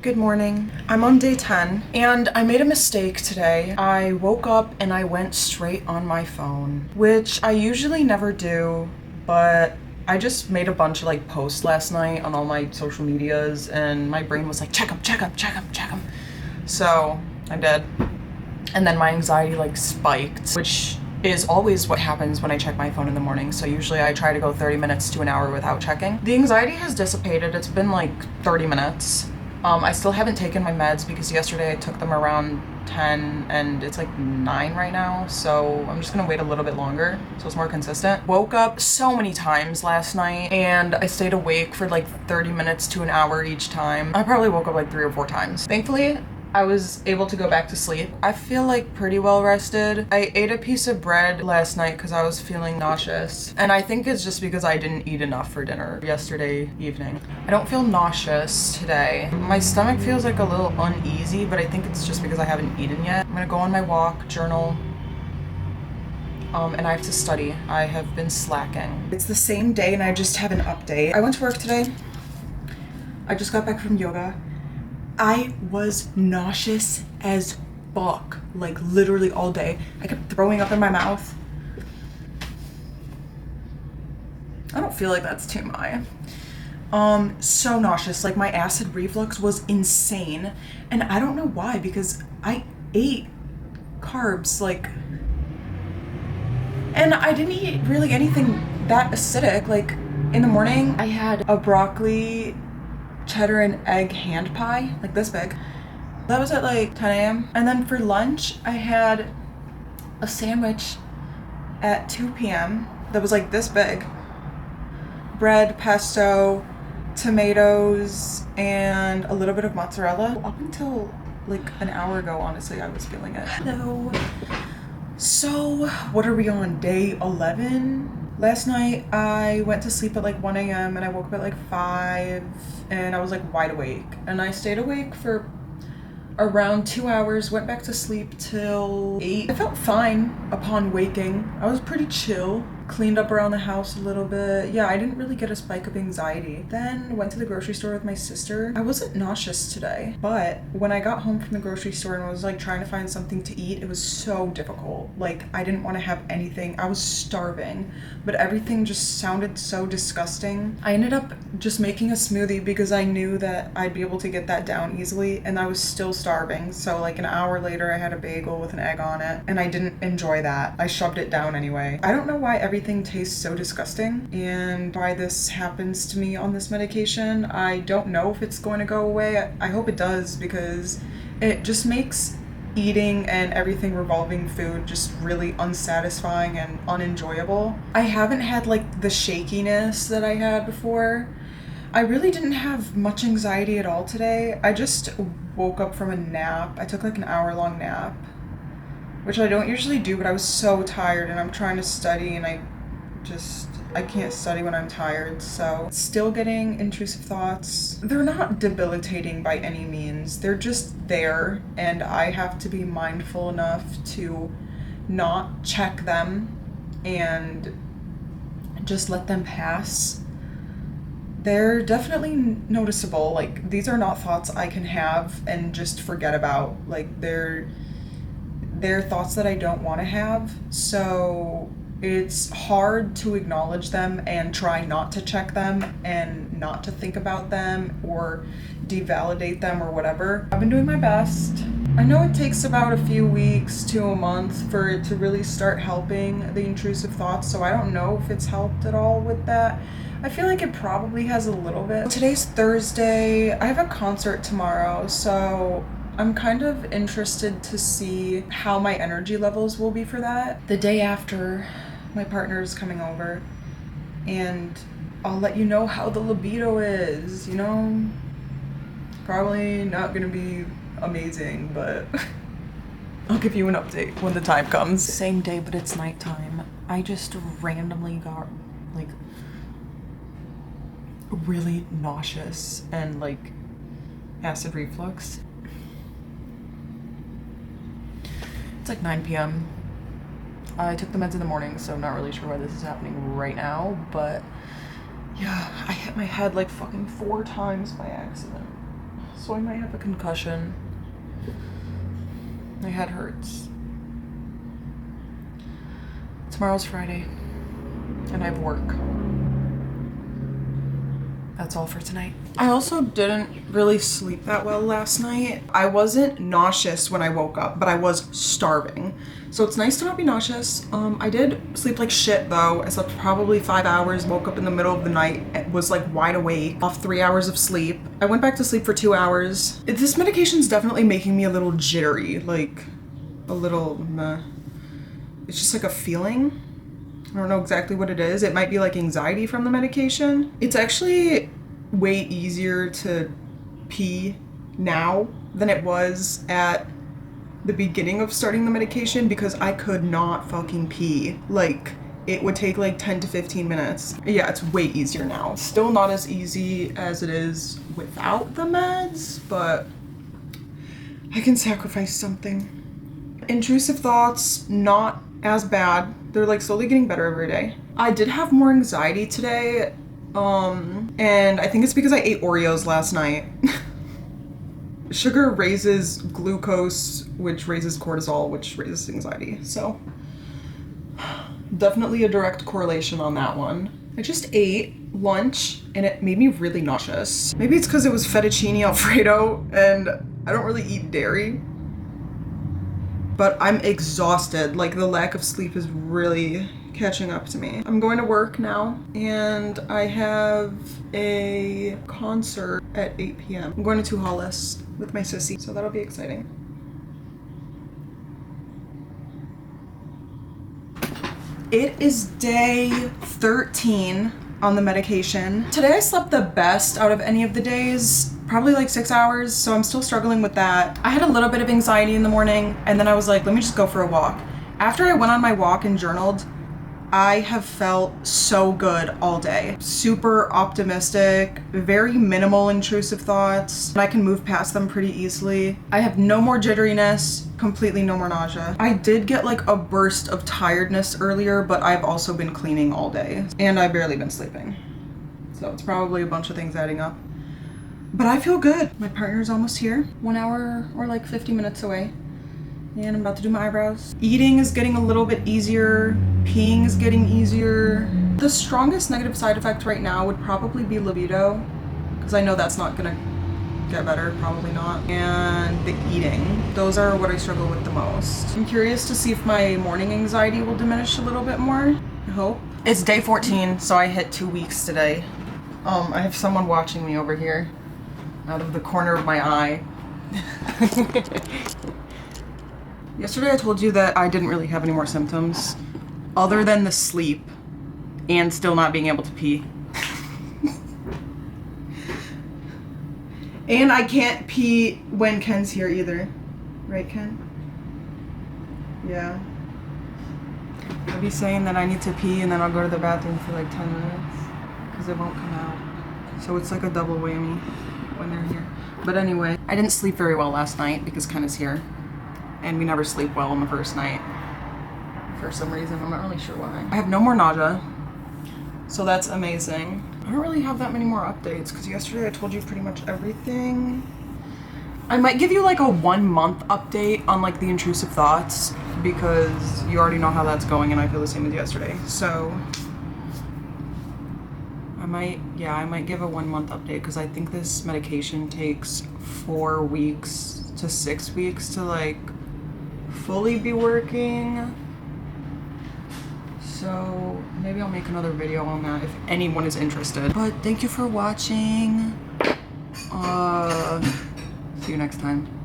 Good morning. I'm on day 10 and I made a mistake today. I woke up and I went straight on my phone, which I usually never do, but I just made a bunch of posts last night on all my social medias and my brain was like, check them. So I did. And then my anxiety spiked, which is always what happens when I check my phone in the morning. So usually I try to go 30 minutes to an hour without checking. The anxiety has dissipated. It's been 30 minutes. I still haven't taken my meds because yesterday I took them around 10 and it's 9 right now. So I'm just gonna wait a little bit longer so it's more consistent. Woke up so many times last night and I stayed awake for 30 minutes to an hour each time. I probably woke up 3 or 4 times. Thankfully, I was able to go back to sleep. I feel pretty well rested. I ate a piece of bread last night because I was feeling nauseous. And I think it's just because I didn't eat enough for dinner yesterday evening. I don't feel nauseous today. My stomach feels a little uneasy, but I think it's just because I haven't eaten yet. I'm gonna go on my walk, journal, and I have to study. I have been slacking. It's the same day and I just have an update. I went to work today. I just got back from yoga. I was nauseous as fuck, literally all day. I kept throwing up in my mouth. I don't feel like that's TMI. So nauseous, my acid reflux was insane. And I don't know why, because I ate carbs, and I didn't eat really anything that acidic. In the morning, I had a broccoli, cheddar and egg hand pie, this big. That was at 10 a.m. And then for lunch, I had a sandwich at 2 p.m. that was this big. Bread, pesto, tomatoes, and a little bit of mozzarella. Up until an hour ago, honestly, I was feeling it. Hello. So, what are we on? Day 11? Last night, I went to sleep at 1 a.m. and I woke up at 5 and I was wide awake. And I stayed awake for around 2 hours, went back to sleep till 8. I felt fine upon waking. I was pretty chill. Cleaned up around the house a little bit. Yeah, I didn't really get a spike of anxiety. Then went to the grocery store with my sister. I wasn't nauseous today, but when I got home from the grocery store and was trying to find something to eat, it was so difficult. I didn't want to have anything. I was starving, but everything just sounded so disgusting. I ended up just making a smoothie because I knew that I'd be able to get that down easily, and I was still starving. So an hour later, I had a bagel with an egg on it, and I didn't enjoy that. I shoved it down anyway. I don't know why everything tastes so disgusting and why this happens to me on this medication. I don't know if it's going to go away. I hope it does, because it just makes eating and everything revolving food just really unsatisfying and unenjoyable. I haven't had the shakiness that I had before. I really didn't have much anxiety at all today. I just woke up from a nap. I took an hour-long nap, which I don't usually do, but I was so tired and I'm trying to study and I can't study when I'm tired. So still getting intrusive thoughts. They're not debilitating by any means. They're just there and I have to be mindful enough to not check them and just let them pass. They're definitely noticeable. These are not thoughts I can have and just forget about. They're thoughts that I don't want to have, so it's hard to acknowledge them and try not to check them and not to think about them or devalidate them or whatever. I've been doing my best. I know it takes about a few weeks to a month for it to really start helping the intrusive thoughts, so I don't know if it's helped at all with that. I feel like it probably has a little bit. Today's Thursday. I have a concert tomorrow, so I'm kind of interested to see how my energy levels will be for that. The day after, my partner is coming over, and I'll let you know how the libido is, Probably not gonna be amazing, but I'll give you an update when the time comes. Same day, but it's nighttime. I just randomly got, really nauseous and, acid reflux. It's 9 p.m. I took the meds in the morning, so I'm not really sure why this is happening right now, but yeah, I hit my head fucking 4 times by accident. so I might have a concussion. My head hurts. Tomorrow's Friday, and I have work. That's all for tonight. I also didn't really sleep that well last night. I wasn't nauseous when I woke up, but I was starving. So it's nice to not be nauseous. I did sleep like shit though. I slept probably 5 hours, woke up in the middle of the night, was like wide awake, off 3 hours of sleep. I went back to sleep for 2 hours. This medication's definitely making me a little jittery, like a little meh. It's just like a feeling. I don't know exactly what it is. It might be like anxiety from the medication. It's actually way easier to pee now than it was at the beginning of starting the medication because I could not fucking pee. Like, it would take like 10 to 15 minutes. Yeah, it's way easier now. Still not as easy as it is without the meds, but I can sacrifice something. Intrusive thoughts, not as bad. They're like slowly getting better every day. I did have more anxiety today, and I think it's because I ate Oreos last night. Sugar raises glucose, which raises cortisol, which raises anxiety. So definitely a direct correlation on that one. I just ate lunch and it made me really nauseous. Maybe it's because it was fettuccine Alfredo and I don't really eat dairy. But I'm exhausted. Like, the lack of sleep is really catching up to me. I'm going to work now and I have a concert at 8 p.m. I'm going to Hollis with my sissy, so that'll be exciting. It is day 13 on the medication. Today I slept the best out of any of the days, probably like 6 hours, so I'm still struggling with that. I had a little bit of anxiety in the morning, and then I was like, let me just go for a walk. After I went on my walk and journaled, I have felt so good all day. Super optimistic, very minimal intrusive thoughts, and I can move past them pretty easily. I have no more jitteriness, completely no more nausea. I did get like a burst of tiredness earlier, but I've also been cleaning all day, and I've barely been sleeping. So it's probably a bunch of things adding up. But I feel good. My partner's almost here, 1 hour or like 50 minutes away. And I'm about to do my eyebrows. Eating is getting a little bit easier. Peeing is getting easier. The strongest negative side effect right now would probably be libido, because I know that's not gonna get better, probably not. And the eating. Those are what I struggle with the most. I'm curious to see if my morning anxiety will diminish a little bit more. I hope. It's day 14, so I hit 2 weeks today. I have someone watching me over here out of the corner of my eye. Yesterday I told you that I didn't really have any more symptoms other than the sleep and still not being able to pee. And I can't pee when Ken's here either. Right, Ken? Yeah. I'll be saying that I need to pee and then I'll go to the bathroom for like 10 minutes because it won't come out. So it's like a double whammy when they're here. But anyway, I didn't sleep very well last night because Ken is here. And we never sleep well on the first night for some reason. I'm not really sure why. I have no more nausea, so that's amazing. I don't really have that many more updates because yesterday I told you pretty much everything. I might give you like a 1 month update on like the intrusive thoughts because you already know how that's going and I feel the same as yesterday. So I might give a 1 month update because I think this medication takes 4 weeks to 6 weeks to like fully be working. So maybe I'll make another video on that if anyone is interested. But thank you for watching. See you next time.